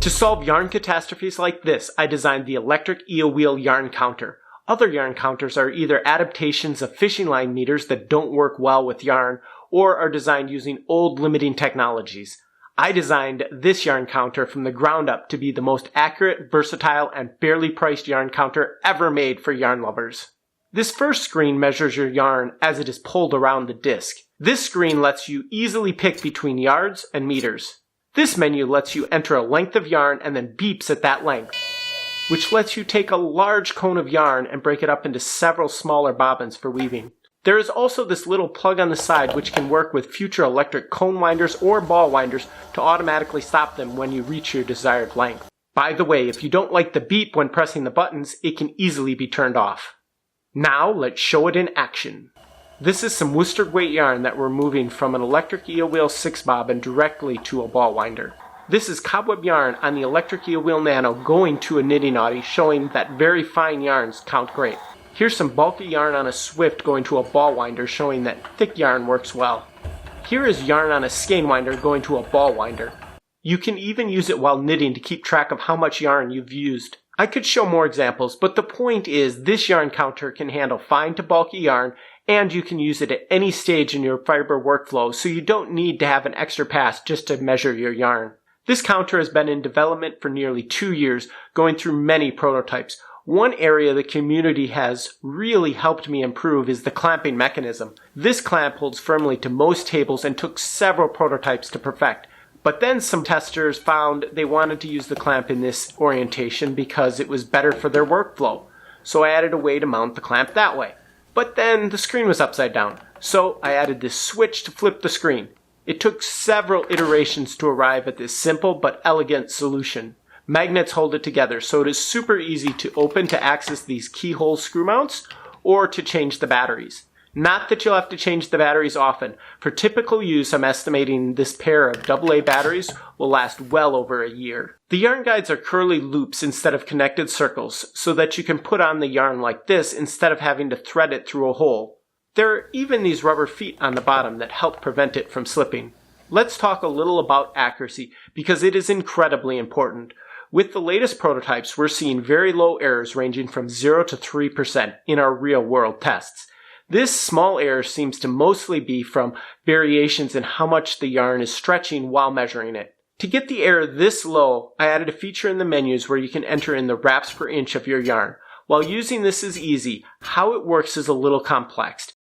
To solve yarn catastrophes like this, I designed the electric eel wheel yarn counter. Other yarn counters are either adaptations of fishing line meters that don't work well with yarn, or are designed using old limiting technologies. I designed this yarn counter from the ground up to be the most accurate, versatile, and fairly priced yarn counter ever made for yarn lovers. This first screen measures your yarn as it is pulled around the disc. This screen lets you easily pick between yards and meters. This menu lets you enter a length of yarn and then beeps at that length, which lets you take a large cone of yarn and break it up into several smaller bobbins for weaving. There is also this little plug on the side which can work with future electric cone winders or ball winders to automatically stop them when you reach your desired length. By the way, if you don't like the beep when pressing the buttons, it can easily be turned off. Now let's show it in action. This is some worsted weight yarn that we're moving from an electric eel wheel 6 bobbin directly to a ball winder. This is cobweb yarn on the electric eel wheel nano going to a knitting audi, showing that very fine yarns count great. Here's some bulky yarn on a swift going to a ball winder, showing that thick yarn works well. Here is yarn on a skein winder going to a ball winder. You can even use it while knitting to keep track of how much yarn you've used. I could show more examples, but the point is this yarn counter can handle fine to bulky yarn, and you can use it at any stage in your fiber workflow, so you don't need to have an extra pass just to measure your yarn. This counter has been in development for nearly 2 years, going through many prototypes. One area the community has really helped me improve is the clamping mechanism. This clamp holds firmly to most tables and took several prototypes to perfect. But then some testers found they wanted to use the clamp in this orientation because it was better for their workflow. So I added a way to mount the clamp that way. But then the screen was upside down, so I added this switch to flip the screen. It took several iterations to arrive at this simple but elegant solution. Magnets hold it together, so it is super easy to open to access these keyhole screw mounts or to change the batteries. Not that you'll have to change the batteries often. For typical use, I'm estimating this pair of AA batteries will last well over a year. The yarn guides are curly loops instead of connected circles, so that you can put on the yarn like this instead of having to thread it through a hole. There are even these rubber feet on the bottom that help prevent it from slipping. Let's talk a little about accuracy, because it is incredibly important. With the latest prototypes, we're seeing very low errors ranging from 0 to 3% in our real-world tests. This small error seems to mostly be from variations in how much the yarn is stretching while measuring it. To get the error this low, I added a feature in the menus where you can enter in the wraps per inch of your yarn. While using this is easy, how it works is a little complex.